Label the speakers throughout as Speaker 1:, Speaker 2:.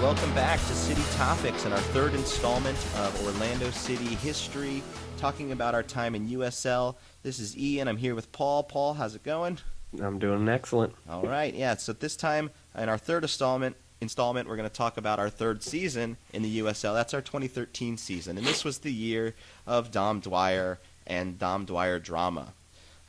Speaker 1: welcome back to City Topics and our third installment of Orlando City history, talking about our time in USL. This is Ian. I'm here with Paul. Paul, how's it going?
Speaker 2: I'm doing excellent.
Speaker 1: All right, yeah. So this time, in our third installment, we're going to talk about our third season in the USL. That's our 2013 season, and this was the year of Dom Dwyer and Dom Dwyer drama.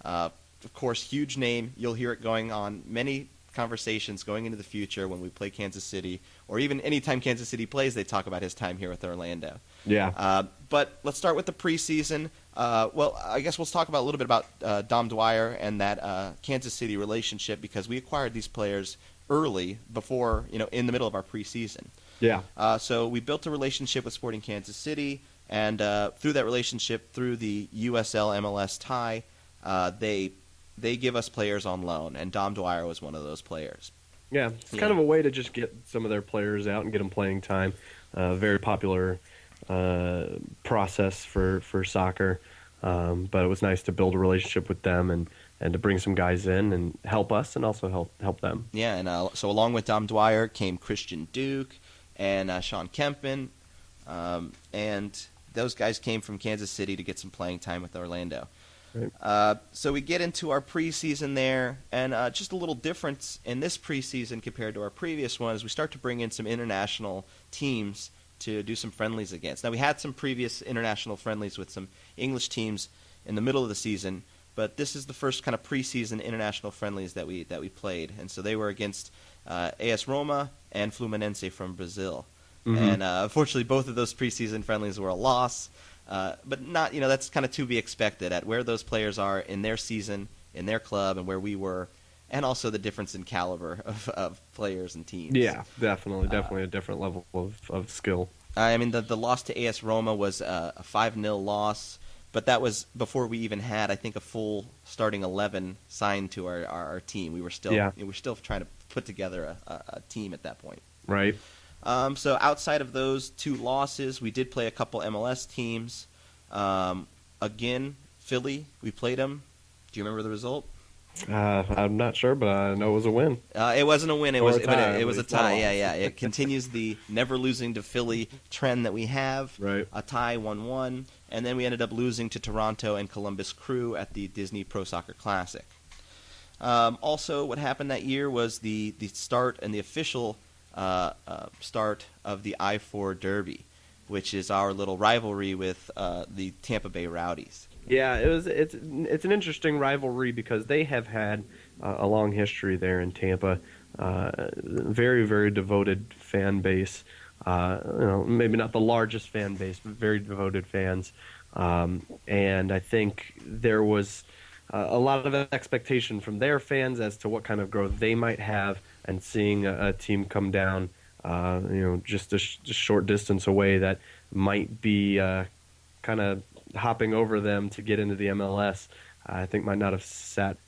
Speaker 1: Of course, huge name. You'll hear it going on many conversations going into the future when we play Kansas City, or even anytime Kansas City plays, they talk about his time here with Orlando.
Speaker 2: Yeah.
Speaker 1: But let's start with the preseason. Well, I guess we'll talk about a little bit about Dom Dwyer and that Kansas City relationship, because we acquired these players early, before, in the middle of our preseason.
Speaker 2: Yeah.
Speaker 1: So we built a relationship with Sporting Kansas City, and through that relationship, through the USL MLS tie, they give us players on loan, and Dom Dwyer was one of those players.
Speaker 2: Yeah, it's kind of a way to just get some of their players out and get them playing time. Very popular process for soccer, but it was nice to build a relationship with them and to bring some guys in and help us and also help them.
Speaker 1: Yeah, and so along with Dom Dwyer came Christian Duke and Sean Kempin, and those guys came from Kansas City to get some playing time with Orlando.
Speaker 2: Right.
Speaker 1: So we get into our preseason there, and just a little difference in this preseason compared to our previous one is we start to bring in some international teams to do some friendlies against. Now, we had some previous international friendlies with some English teams in the middle of the season, but this is the first kind of preseason international friendlies that we played, and so they were against AS Roma and Fluminense from Brazil.
Speaker 2: Mm-hmm.
Speaker 1: And unfortunately, both of those preseason friendlies were a loss. But not, that's kind of to be expected at where those players are in their season, in their club, and where we were, and also the difference in caliber of players and teams.
Speaker 2: Yeah, definitely a different level of skill.
Speaker 1: I mean, the loss to AS Roma was a 5-0 loss, but that was before we even had, I think, a full starting 11 signed to our team. We were still trying to put together a team at that point.
Speaker 2: Right.
Speaker 1: So outside of those two losses, we did play a couple MLS teams. Again, Philly, we played them. Do you remember the result?
Speaker 2: I'm not sure, but I know it was a win.
Speaker 1: It wasn't a win. It was a tie.
Speaker 2: Yeah.
Speaker 1: It continues the never losing to Philly trend that we have.
Speaker 2: Right.
Speaker 1: A tie, 1-1, and then we ended up losing to Toronto and Columbus Crew at the Disney Pro Soccer Classic. Also, what happened that year was the start and the official start of the I-4 Derby, which is our little rivalry with the Tampa Bay Rowdies.
Speaker 2: Yeah, it's an interesting rivalry because they have had a long history there in Tampa. Very, very devoted fan base. Maybe not the largest fan base, but very devoted fans. And I think there was a lot of expectation from their fans as to what kind of growth they might have, and seeing a team come down, just a short distance away that might be kind of hopping over them to get into the MLS, I think might not have sat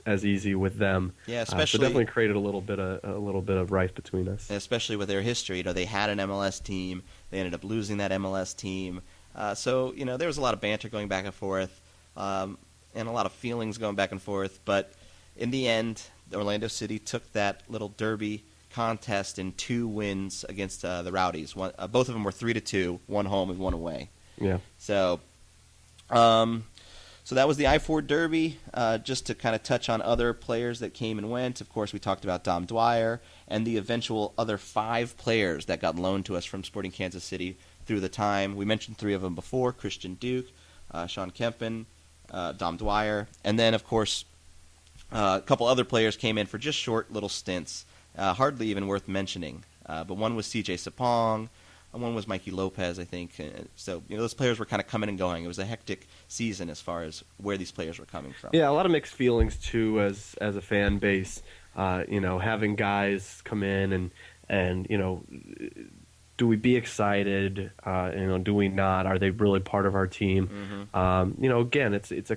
Speaker 2: as easy with them.
Speaker 1: Yeah, especially
Speaker 2: so definitely created a little bit of rife between us.
Speaker 1: Especially with their history, they had an MLS team, they ended up losing that MLS team, so there was a lot of banter going back and forth, and a lot of feelings going back and forth. But in the end, Orlando City took that little derby contest in 2 wins against the Rowdies. Both of them were 3-2, 1 home and 1 away.
Speaker 2: Yeah.
Speaker 1: So that was the I-4 Derby. Just to kind of touch on other players that came and went, of course, we talked about Dom Dwyer and the eventual other 5 players that got loaned to us from Sporting Kansas City through the time. We mentioned 3 of them before: Christian Duke, Sean Kempin, Dom Dwyer, and then, of course, a couple other players came in for just short little stints, hardly even worth mentioning. But one was CJ Sapong, and one was Mikey Lopez, I think. So those players were kind of coming and going. It was a hectic season as far as where these players were coming from.
Speaker 2: Yeah, a lot of mixed feelings too as a fan base. Having guys come in and do we be excited? Do we not? Are they really part of our team?
Speaker 1: Mm-hmm.
Speaker 2: Again, it's a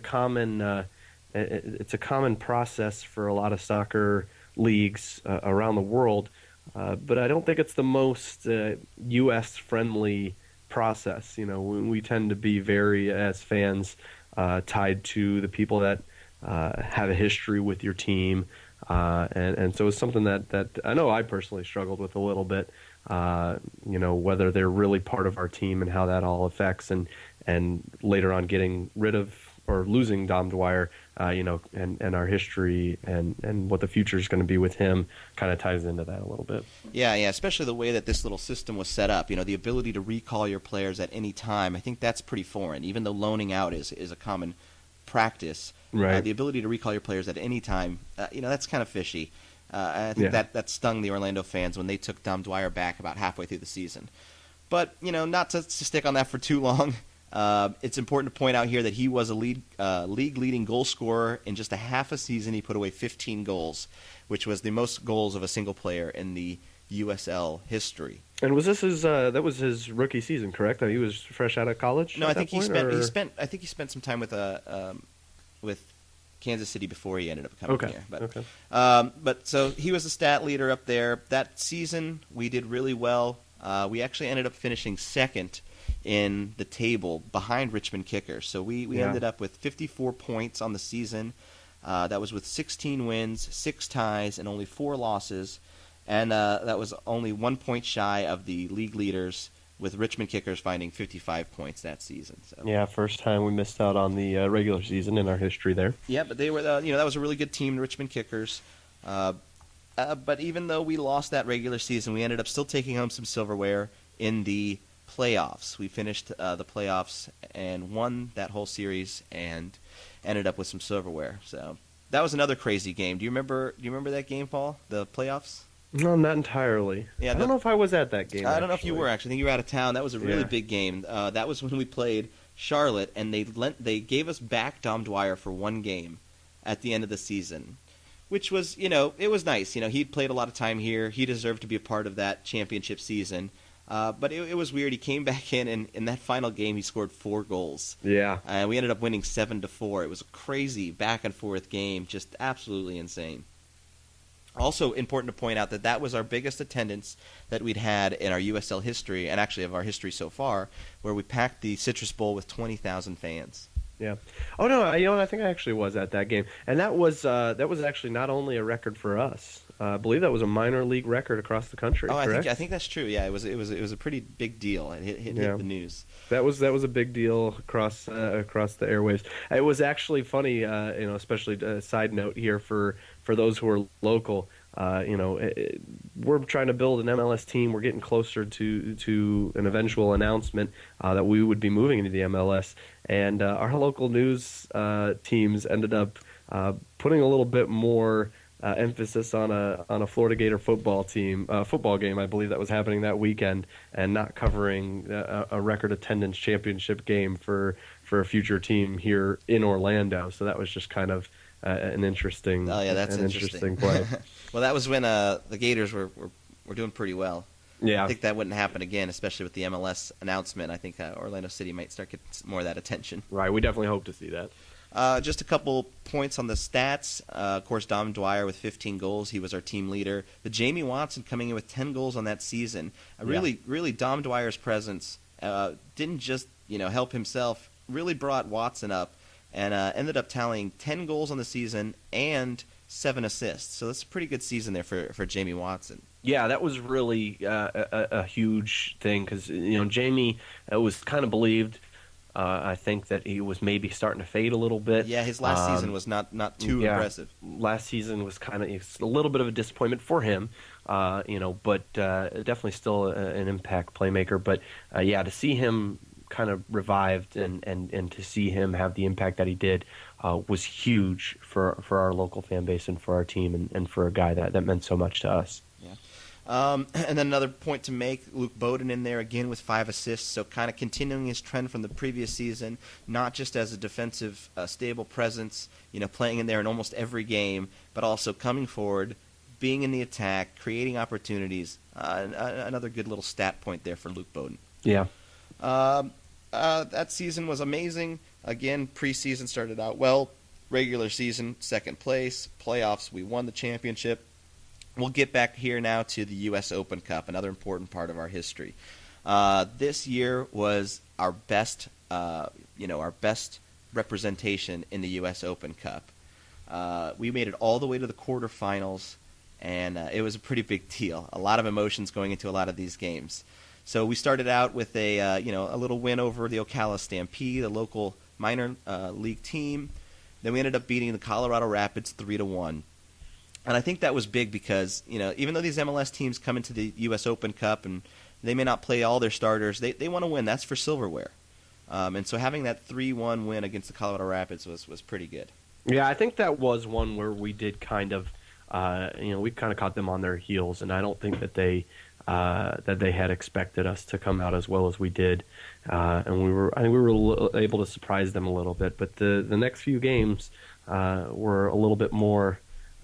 Speaker 2: common process for a lot of soccer leagues around the world, but I don't think it's the most U.S. friendly process. We tend to be very, as fans, tied to the people that have a history with your team, and so it's something that I know I personally struggled with a little bit. whether they're really part of our team and how that all affects, and later on getting rid of or losing Dom Dwyer, and our history and what the future is going to be with him kind of ties into that a little bit.
Speaker 1: Yeah, especially the way that this little system was set up. The ability to recall your players at any time. I think that's pretty foreign, even though loaning out is a common practice.
Speaker 2: Right.
Speaker 1: The ability to recall your players at any time, that's kind of fishy. I think that stung the Orlando fans when they took Dom Dwyer back about halfway through the season. But, not to stick on that for too long, it's important to point out here that he was a league-leading goal scorer. In just a half a season, he put away 15 goals, which was the most goals of a single player in the USL history.
Speaker 2: And was this that was his rookie season, correct? He was fresh out of college.
Speaker 1: No, I think he spent some time with Kansas City before he ended up coming here. But so he was the stat leader up there that season. We did really well. We actually ended up finishing second in the table behind Richmond Kickers. So we ended up with 54 points on the season. That was with 16 wins, 6 ties, and only 4 losses. And that was only 1 point shy of the league leaders, with Richmond Kickers finding 55 points that season. So.
Speaker 2: Yeah, first time we missed out on the regular season in our history there.
Speaker 1: Yeah, but they were, that was a really good team, the Richmond Kickers. But even though we lost that regular season, we ended up still taking home some silverware in the playoffs. We finished the playoffs and won that whole series and ended up with some silverware. So that was another crazy game. Do you remember that game, Paul? The playoffs?
Speaker 2: No, not entirely. Yeah, I don't know if I was at that game.
Speaker 1: I don't know if you were, actually. I think you were out of town. That was a really big game. That was when we played Charlotte, and they gave us back Dom Dwyer for 1 game at the end of the season, which was, it was nice. He'd played a lot of time here. He deserved to be a part of that championship season. But it was weird. He came back in, and in that final game, he scored 4 goals.
Speaker 2: Yeah.
Speaker 1: And we ended up winning 7-4. It was a crazy back-and-forth game, just absolutely insane. Also important to point out that was our biggest attendance that we'd had in our USL history, and actually of our history so far, where we packed the Citrus Bowl with 20,000 fans.
Speaker 2: Yeah. Oh no, I think I actually was at that game, and that was actually not only a record for us. I believe that was a minor league record across the country. Oh,
Speaker 1: I think that's true. Yeah, it was a pretty big deal. It hit the news.
Speaker 2: That was a big deal across the airwaves. It was actually funny, especially a side note here for those who are local. We're trying to build an MLS team. We're getting closer to an eventual announcement that we would be moving into the MLS. And our local news teams ended up putting a little bit more emphasis on a Florida Gator football game. I believe that was happening that weekend, and not covering a record attendance championship game for a future team here in Orlando. So that was just kind of an interesting.
Speaker 1: Oh yeah, that's
Speaker 2: interesting play.
Speaker 1: Well, that was when the Gators were doing pretty well.
Speaker 2: Yeah,
Speaker 1: I think that wouldn't happen again, especially with the MLS announcement. I think Orlando City might start getting more of that attention.
Speaker 2: Right, we definitely hope to see that.
Speaker 1: Just a couple points on the stats. Of course, Dom Dwyer with 15 goals. He was our team leader. But Jamie Watson coming in with 10 goals on that season. Really, Dom Dwyer's presence didn't just help himself. Really brought Watson up and ended up tallying 10 goals on the season and 7 assists. So that's a pretty good season there for Jamie Watson.
Speaker 2: Yeah, that was really a huge thing because Jamie was kind of believed. I think that he was maybe starting to fade a little bit.
Speaker 1: Yeah, his last season was not too impressive.
Speaker 2: Last season was kind of a little bit of a disappointment for him, but definitely still an impact playmaker. But to see him kind of revived and to see him have the impact that he did was huge for our local fan base and for our team and for a guy that meant so much to us.
Speaker 1: Yeah. And then another point to make, Luke Bowden in there again with 5 assists, so kind of continuing his trend from the previous season, not just as a defensive stable presence, playing in there in almost every game, but also coming forward, being in the attack, creating opportunities. Another good little stat point there for Luke Bowden.
Speaker 2: Yeah.
Speaker 1: That season was amazing. Again, preseason started out well. Regular season, 2nd place. Playoffs, we won the championship. We'll get back here now to the U.S. Open Cup, another important part of our history. This year was our best, our best representation in the U.S. Open Cup. We made it all the way to the quarterfinals, and it was a pretty big deal. A lot of emotions going into a lot of these games. So we started out with a little win over the Ocala Stampede, a local minor league team. Then we ended up beating the Colorado Rapids 3-1. And I think that was big because, even though these MLS teams come into the U.S. Open Cup and they may not play all their starters, they want to win. That's for silverware. And so having that 3-1 win against the Colorado Rapids was pretty good.
Speaker 2: Yeah, I think that was one where we did kind of, we kind of caught them on their heels, and I don't think that they had expected us to come out as well as we did, and I think we were able to surprise them a little bit. But the next few games were a little bit more,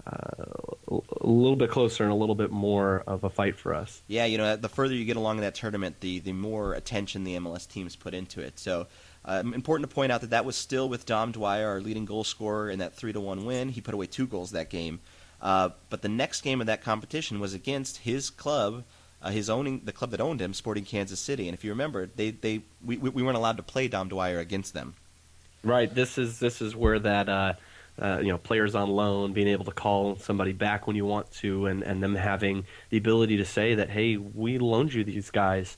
Speaker 2: a little bit closer and a little bit more of a fight for us.
Speaker 1: Yeah, the further you get along in that tournament, the more attention the MLS teams put into it. So important to point out that was still with Dom Dwyer, our leading goal scorer, in that 3-1 win. He put away 2 goals that game. But the next game of that competition was against his club, the club that owned him, Sporting Kansas City. And if you remember, we weren't allowed to play Dom Dwyer against them.
Speaker 2: Right. This is where that players on loan, being able to call somebody back when you want to, and them having the ability to say that, hey, we loaned you these guys,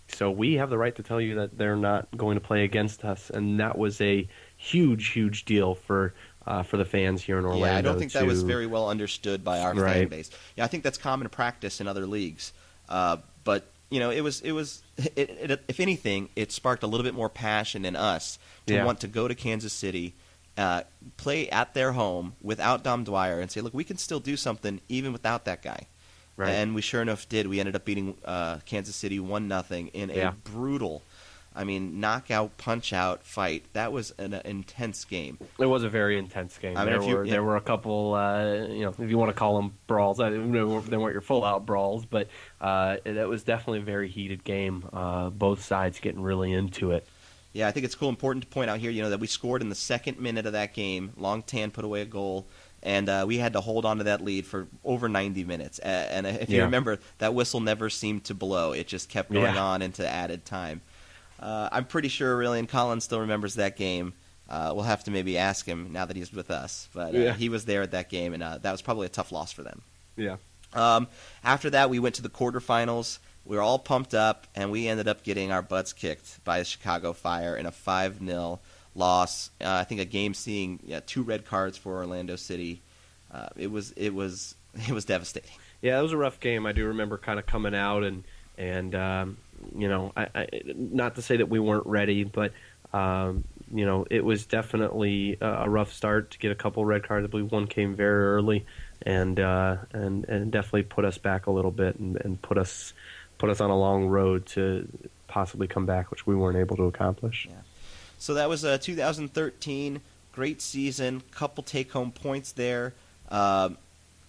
Speaker 2: so we have the right to tell you that they're not going to play against us. And that was a huge, huge deal for the fans here in Orlando.
Speaker 1: Yeah, I don't think that was very well understood by our
Speaker 2: Right.
Speaker 1: fan base. Yeah, I think that's common practice in other leagues. But it was if anything, it sparked a little bit more passion in us to want to go to Kansas City, play at their home without Dom Dwyer, and say, look, we can still do something even without that guy.
Speaker 2: Right.
Speaker 1: And we sure enough did. We ended up beating Kansas City 1-0 in a brutal, knockout, punch-out fight. That was an intense game.
Speaker 2: It was a very intense game. There were a couple, if you want to call them brawls. They weren't your full-out brawls, but that was definitely a very heated game. Both sides getting really into it.
Speaker 1: Yeah, I think it's important to point out here, that we scored in the second minute of that game. Long Tan put away a goal, and we had to hold on to that lead for over 90 minutes. And if you remember, that whistle never seemed to blow. It just kept going on into added time. I'm pretty sure Aurelian Collins still remembers that game. We'll have to maybe ask him now that he's with us. But he was there at that game, and that was probably a tough loss for them.
Speaker 2: Yeah.
Speaker 1: After that, we went to the quarterfinals. We were all pumped up, and we ended up getting our butts kicked by the Chicago Fire in a 5-0 loss. I think a game seeing 2 red cards for Orlando City. It was devastating.
Speaker 2: Yeah, it was a rough game. I do remember kind of coming out and I not to say that we weren't ready, but it was definitely a rough start to get a couple red cards. I believe one came very early, and definitely put us back a little bit and put us on a long road to possibly come back, which we weren't able to accomplish.
Speaker 1: Yeah. So that was 2013. Great season. Couple take-home points there.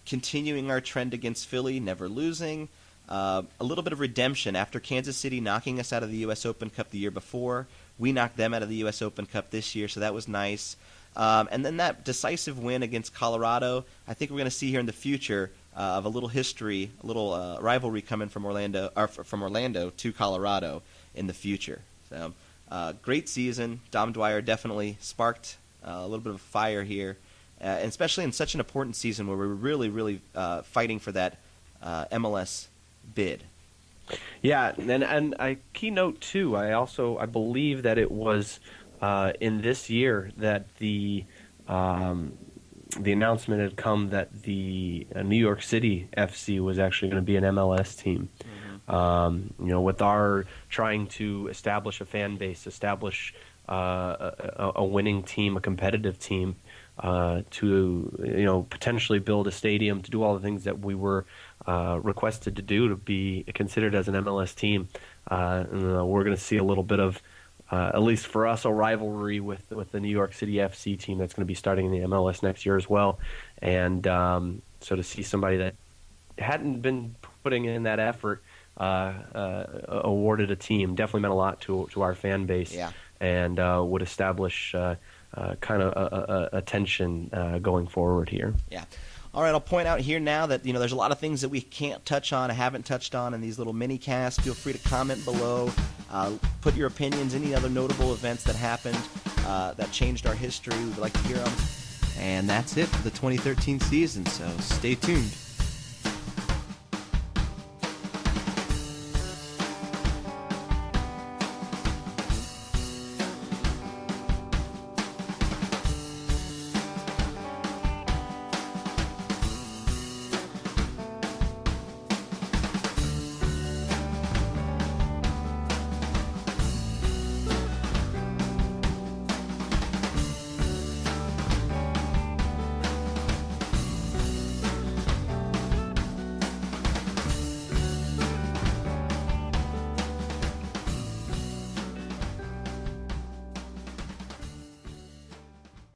Speaker 1: Continuing our trend against Philly, never losing. A little bit of redemption after Kansas City knocking us out of the U.S. Open Cup the year before. We knocked them out of the U.S. Open Cup this year, so that was nice. And then that decisive win against Colorado, I think we're going to see here in the future of a little history, a little rivalry coming from Orlando to Colorado in the future. So great season. Dom Dwyer definitely sparked a little bit of a fire here, and especially in such an important season where we're really, really fighting for that MLS bid.
Speaker 2: Yeah, and I keynote too. I believe that it was in this year that the announcement had come that the New York City FC was actually going to be an MLS team. Mm-hmm. With our trying to establish a fan base, establish a winning team, a competitive team, to potentially build a stadium, to do all the things that we were requested to do to be considered as an MLS team. We're going to see a little bit of, at least for us, a rivalry with the New York City FC team that's going to be starting in the MLS next year as well. And so to see somebody that hadn't been putting in that effort awarded a team definitely meant a lot to our fan base.
Speaker 1: Yeah.
Speaker 2: And would establish kind of a tension going forward here.
Speaker 1: Yeah. All right, I'll point out here now that there's a lot of things that we can't touch on, haven't touched on in these little mini casts. Feel free to comment below, put your opinions, any other notable events that happened that changed our history. We'd like to hear them. And that's it for the 2013 season, so stay tuned.